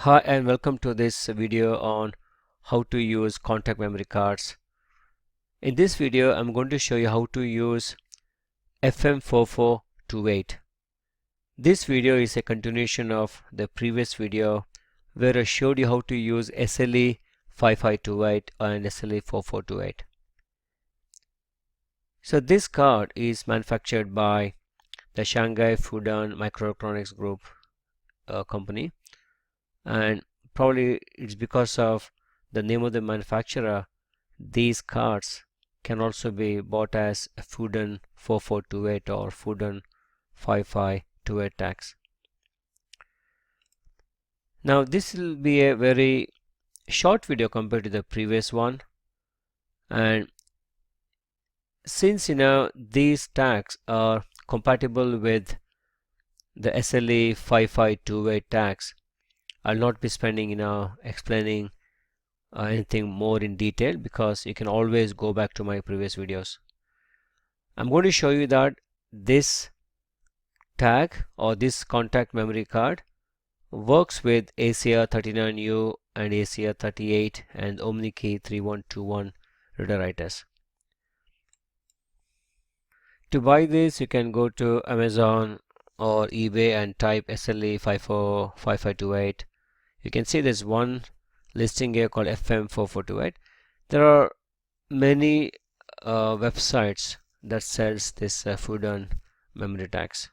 Hi and welcome to this video on how to use contact memory cards. In this video I'm going to show you how to use FM4428. This video is a continuation of the previous video where I showed you how to use SLE5528 and SLE4428. So this card is manufactured by the Shanghai Fudan Microelectronics Group company, and probably it's because of the name of the manufacturer. These cards can also be bought as Fudan 4428 or Fudan 5528 tags. Now this will be a very short video compared to the previous one, and since these tags are compatible with the SLE 5528 tags, I'll not be spending explaining anything more in detail because you can always go back to my previous videos. I'm going to show you that this tag or this contact memory card works with ACR39U and ACR38 and OmniKey 3121 reader writers. To buy this, you can go to Amazon or eBay and type SLE545528. You can see there's one listing here called FM4428. There are many websites that sells this Fudan memory tags.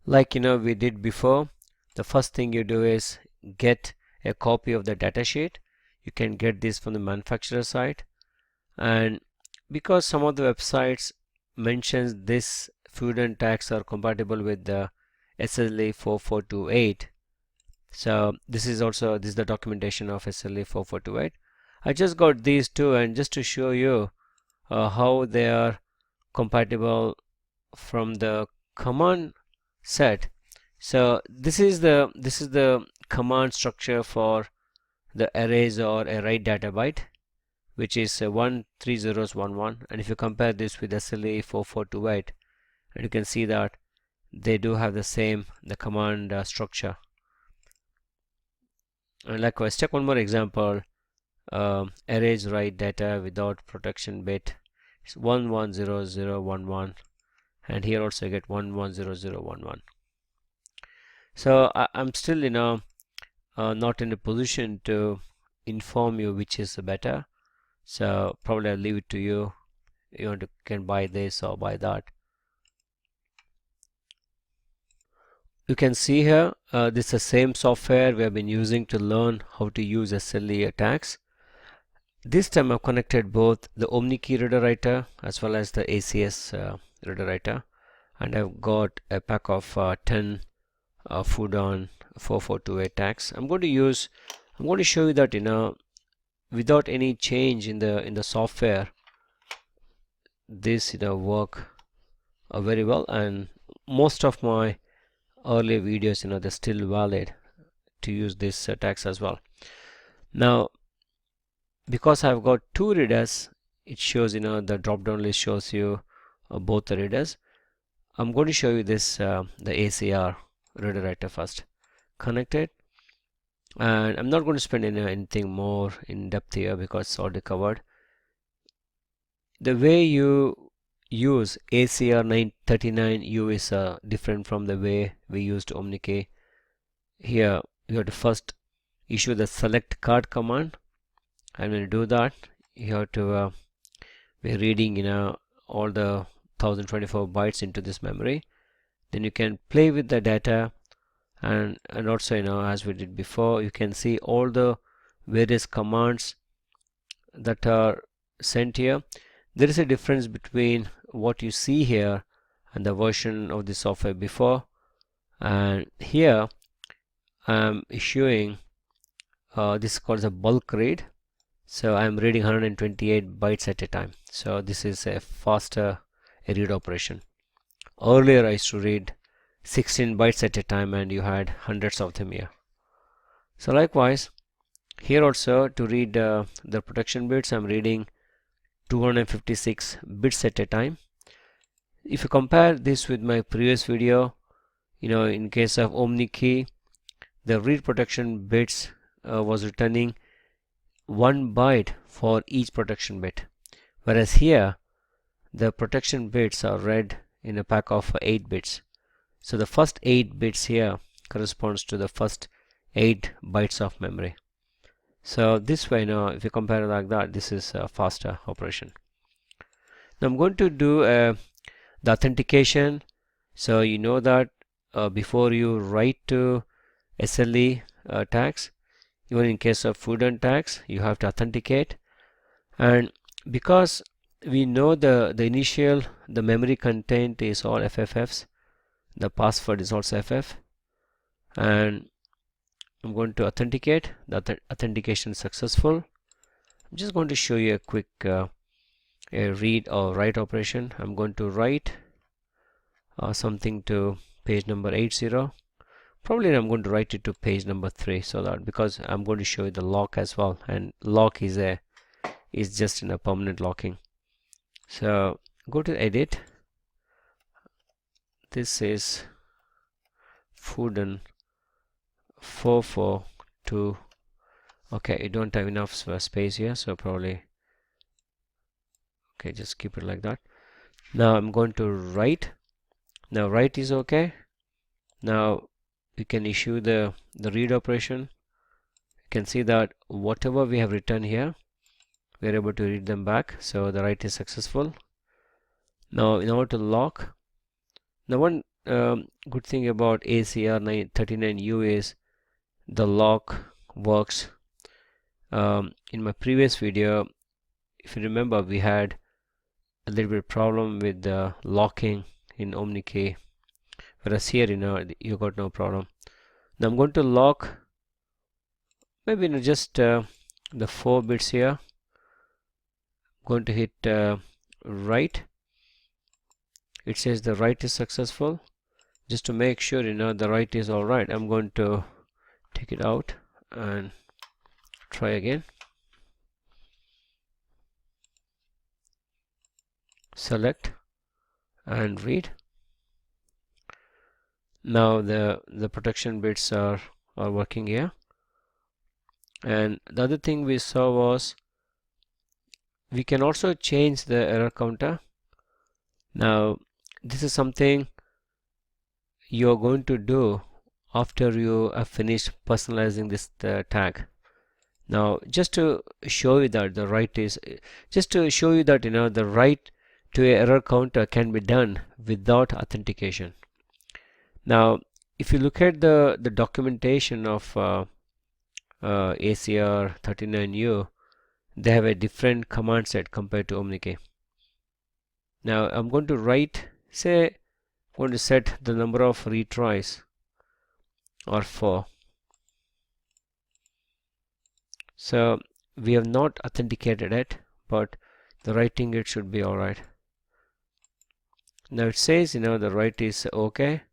Like we did before, the first thing you do is get a copy of the datasheet. You can get this from the manufacturer site, and because some of the websites mentions this Fudan tags are compatible with the SLE4428, so this is the documentation of SLE4428. I just got these two, and just to show you how they are compatible from the command set. So this is the command structure for the arrays or array data byte, which is 1 3 zeros 1 1, and if you compare this with SLE4428, and you can see that they do have the command structure. And likewise, check one more example. Arrays write data without protection bit is 110011, and here also you get 110011. So I'm still not in a position to inform you which is better, so probably I'll leave it to you. You can buy this or buy that. You can see here this is the same software we have been using to learn how to use SLE tags. This time I've connected both the OmniKey reader writer as well as the ACS reader writer, and I've got a pack of 10 Fudan 4428 tags. I'm going to show you that without any change in the software, this work very well, and most of my earlier videos they're still valid to use this tags as well. Now because I've got two readers, it shows the drop down list shows you both the readers. I'm going to show you this the ACR reader writer first. Connect it, and I'm not going to spend anything more in depth here because it's already covered. The way you use ACR39U is different from the way we used OmniKey. Here you have to first issue the select card command, and when you do that, you have to be reading all the 1024 bytes into this memory. Then you can play with the data, and also as we did before, you can see all the various commands that are sent here. There is a difference between what you see here and the version of the software before, and here I'm issuing this is called a bulk read. So I'm reading 128 bytes at a time. So this is a faster read operation. Earlier I used to read 16 bytes at a time, and you had hundreds of them here. So likewise here also, to read the protection bits, I'm reading 256 bits at a time. If you compare this with my previous video, in case of OmniKey, the read protection bits was returning 1 byte for each protection bit, whereas here the protection bits are read in a pack of 8 bits. So the first 8 bits here corresponds to the first 8 bytes of memory. So this way, now if you compare it like that, this is a faster operation. Now I'm going to do the authentication. So you know that before you write to SLE tags, even in case of Fudan tags, you have to authenticate. And because we know the initial, the memory content is all FFFs, the password is also FF, and I'm going to authenticate. The authentication is successful. I'm just going to show you a quick a read or write operation. I'm going to write something to page number 80. Probably I'm going to write it to page number 3, so that because I'm going to show you the lock as well, and lock is just in a permanent locking. So go to edit. This is Fudan 442. Okay, you don't have enough space here, so probably okay, just keep it like that. Now I'm going to write. Now write is okay. Now you can issue the read operation. You can see that whatever we have written here, we are able to read them back, so the write is successful. Now in order to lock, now one good thing about ACR39U is the lock works. In my previous video, if you remember, we had a little bit of problem with the locking in OmniKey, whereas here you got no problem. Now I'm going to lock maybe just the 4 bits here. I'm going to hit write. It says the write is successful. Just to make sure the write is all right, I'm going to take it out and try again. Select and read. Now the protection bits are working here. And the other thing we saw was we can also change the error counter. Now this is something you're going to do after you have finished personalizing this tag. Now just to show you that the write is, just to show you that the write to a error counter can be done without authentication. Now if you look at the documentation of ACR39U, they have a different command set compared to OmniKey. Now I'm going to write, say I'm going to set the number of retries or 4. So we have not authenticated it, but the writing it should be alright. Now it says the write is okay.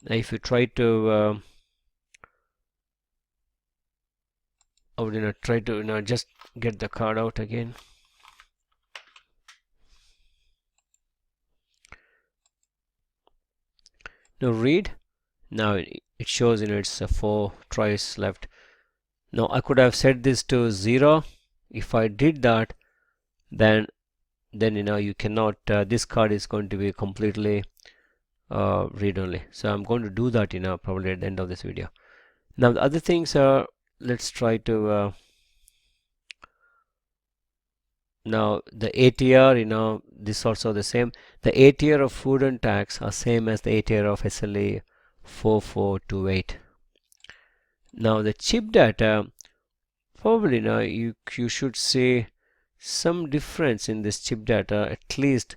Now if you try to I would try to just get the card out again. Now read. Now it shows it's 4 tries left. Now I could have set this to 0. If I did that, then you cannot, this card is going to be completely read only. So I'm going to do that probably at the end of this video. Now the other things are, let's try to now the ATR, this also the same. The ATR of Fudan tags are same as the ATR of SLE 4428. Now the chip data, probably now you should see some difference in this chip data, at least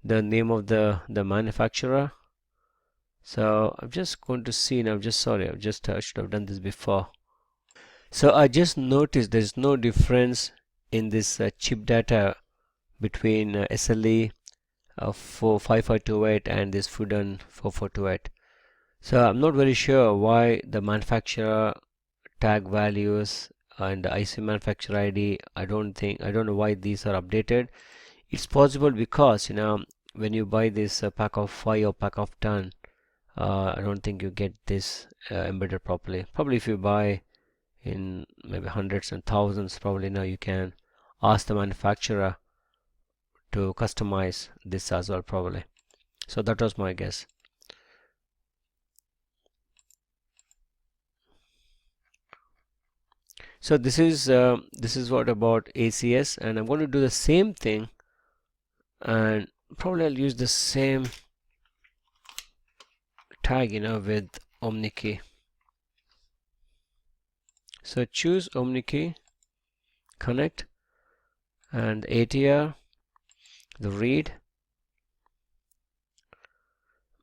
the name of the manufacturer. So I'm just going to see now. Sorry, I should have done this before. So I just noticed there's no difference in this chip data between SLE 5528 and this Fudan 4428. So I'm not very sure why the manufacturer tag values and the IC manufacturer ID, I don't know why these are updated. It's possible because when you buy this pack of 5 or pack of 10, I don't think you get this embedded properly. Probably if you buy in maybe hundreds and thousands, probably now you can ask the manufacturer to customize this as well, probably. So that was my guess. So this is what about ACS, and I'm going to do the same thing, and probably I'll use the same tag, with OmniKey. So choose OmniKey, connect, and ATR, the read.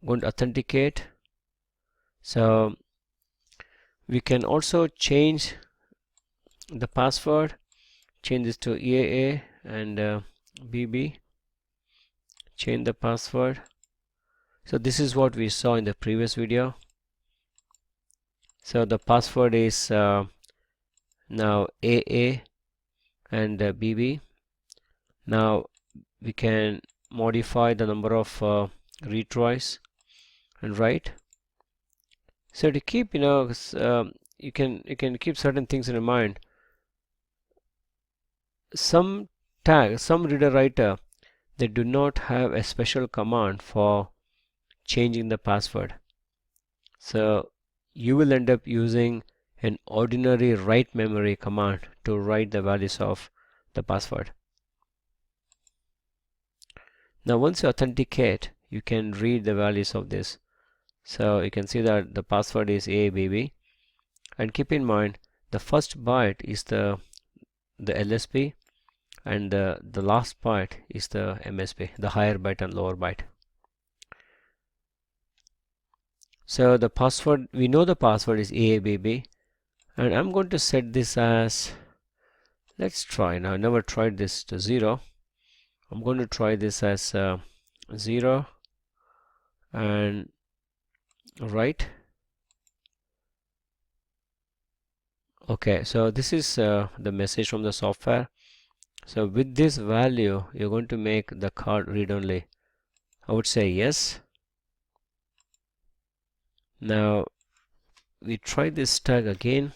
I'm going to authenticate. So we can also change the password, change this to EAA and BB, change the password. So this is what we saw in the previous video. So the password is now AA and BB. Now we can modify the number of retries and write. So to keep, you can keep certain things in mind. Some reader writer, they do not have a special command for changing the password. So you will end up using an ordinary write memory command to write the values of the password. Now once you authenticate, you can read the values of this. So you can see that the password is AABB, and keep in mind the first byte is the LSB, and the last byte is the MSB, the higher byte and lower byte. So the password, we know the password is AABB, and I'm going to set this as, let's try now, I never tried this to 0. I'm going to try this as 0 and write. Okay, so this is the message from the software. So with this value, you're going to make the card read only. I would say yes. Now we try this tag again.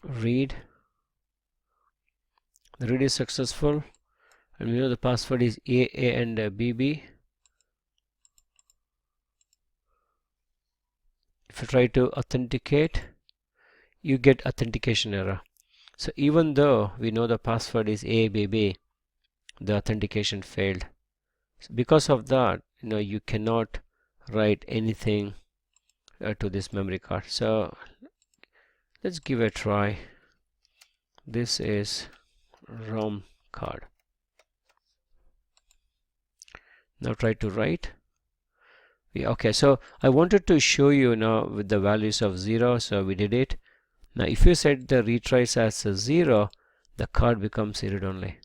Read. The read is successful, and we know the password is AA and BB. If you try to authenticate, you get authentication error. So even though we know the password is AABB, the authentication failed. So because of that, you cannot write anything to this memory card. So let's give it a try. This is ROM card. Now try to write. Okay, so I wanted to show you now with the values of 0, so we did it. Now if you set the retries as 0, the card becomes read only.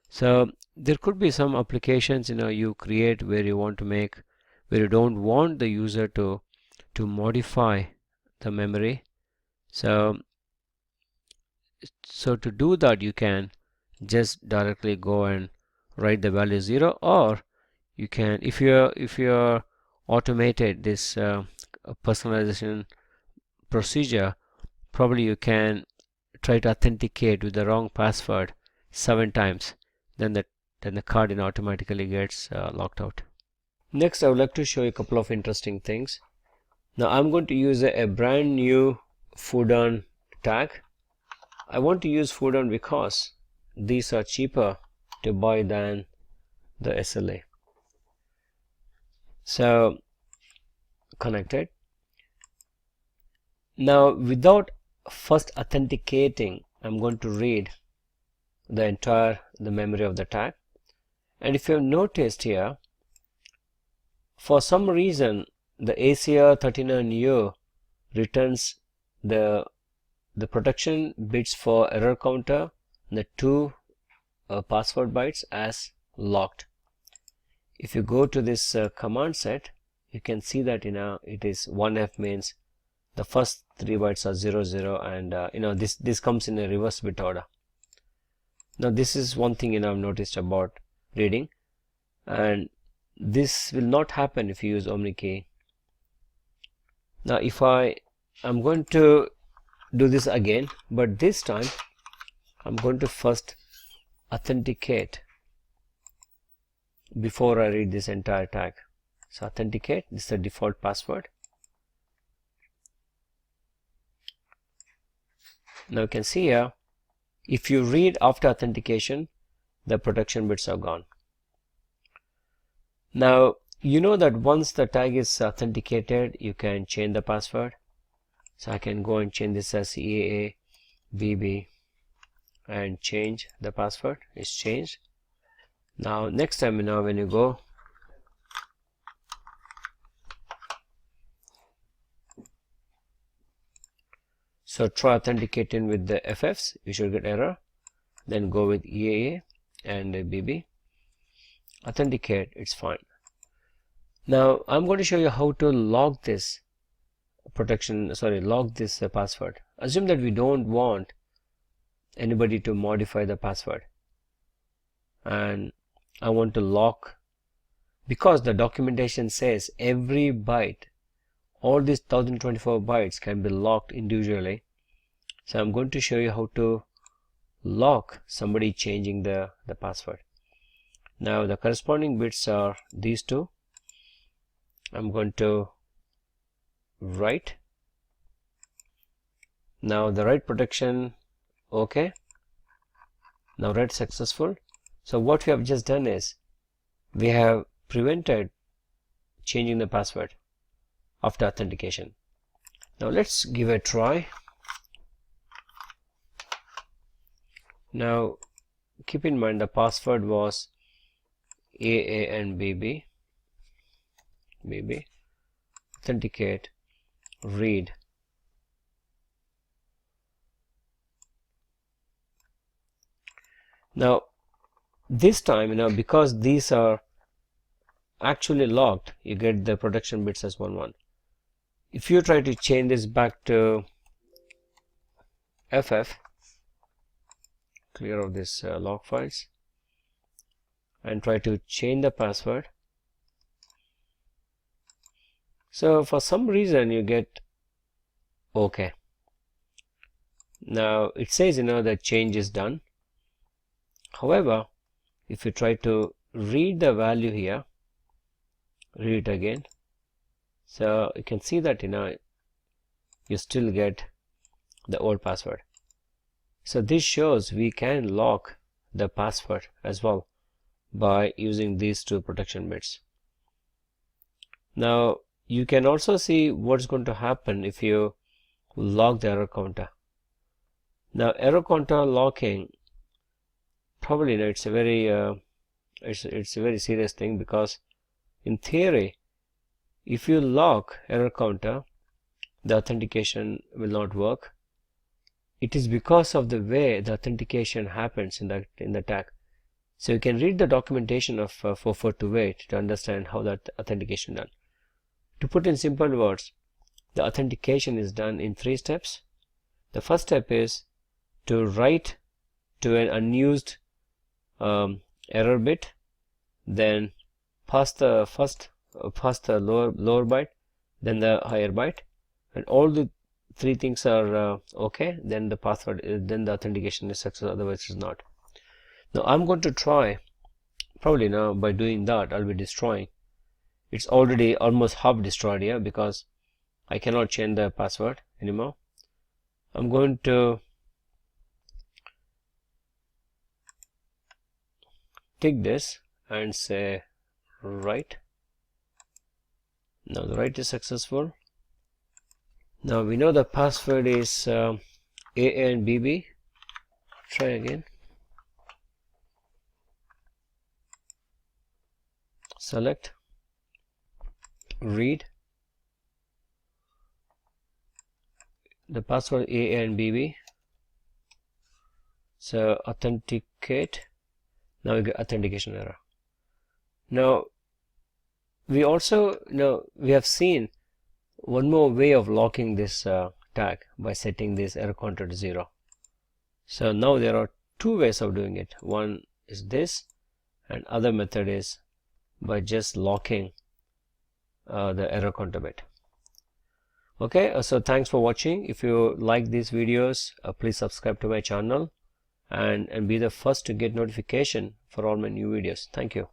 So there could be some applications you create where you want to make, where you don't want the user to modify the memory. So to do that, you can just directly go and write the value 0, or you can, if you're automated this personalization procedure, probably you can try to authenticate with the wrong password 7 times, then the card automatically gets locked out. Next, I would like to show you a couple of interesting things. Now I'm going to use a brand new Fudan tag. I want to use Fudan because these are cheaper to buy than the SLA. So connected. Now without first authenticating, I'm going to read the memory of the tag. And if you have noticed here, for some reason the ACR39U returns the protection bits for error counter, the 2 password bytes as locked. If you go to this command set, you can see that it is 1F means the first 3 bytes are 00, and this comes in a reverse bit order. Now this is one thing I've noticed about reading, and this will not happen if you use Omni key. Now if I'm going to do this again, but this time I'm going to first authenticate before I read this entire tag. So authenticate, this is the default password. Now you can see here, if you read after authentication, the protection bits are gone. Now you know that once the tag is authenticated, you can change the password. So I can go and change this as EAABB and change the password. It's changed. Now next time, when you go, so try authenticating with the FFs, you should get error. Then go with EAA and BB. Authenticate, it's fine. Now I'm going to show you how to log this log this password. Assume that we don't want anybody to modify the password, and I want to lock, because the documentation says every byte, all these 1024 bytes can be locked individually. So I'm going to show you how to lock somebody changing the password. Now the corresponding bits are these two. I'm going to write. Now the write protection, okay. Now write successful. So what we have just done is we have prevented changing the password after authentication. Now let's give a try. Now keep in mind the password was AA and BB. Authenticate, read. Now this time, because these are actually locked, you get the protection bits as 11. If you try to change this back to FF, clear of this log files, and try to change the password, so for some reason you get okay. Now it says the change is done. However, if you try to read the value here, read it again, so you can see that you still get the old password. So this shows we can lock the password as well by using these two protection bits. Now you can also see what's going to happen if you lock the error counter. Now error counter locking, probably it's a very it's a very serious thing, because in theory if you lock error counter, the authentication will not work. It is because of the way the authentication happens in the tag. So you can read the documentation of 4428 to understand how that authentication done. To put in simple words, the authentication is done in 3 steps. The first step is to write to an unused error bit, then pass the lower byte, then the higher byte, and all the 3 things are okay, then the password, then the authentication is successful, otherwise it's not. Now I'm going to try, probably now by doing that I'll be destroying. It's already almost half destroyed here because I cannot change the password anymore. I'm going to take this and say write. Now the write is successful. Now we know the password is A and BB. Try again. Select, read. The password A and BB. So authenticate. Now we get authentication error. Now we also we have seen one more way of locking this tag by setting this error counter to 0. So now there are two ways of doing it. One is this, and other method is by just locking the error counter bit. Okay, so thanks for watching. If you like these videos, please subscribe to my channel and be the first to get notification for all my new videos. Thank you.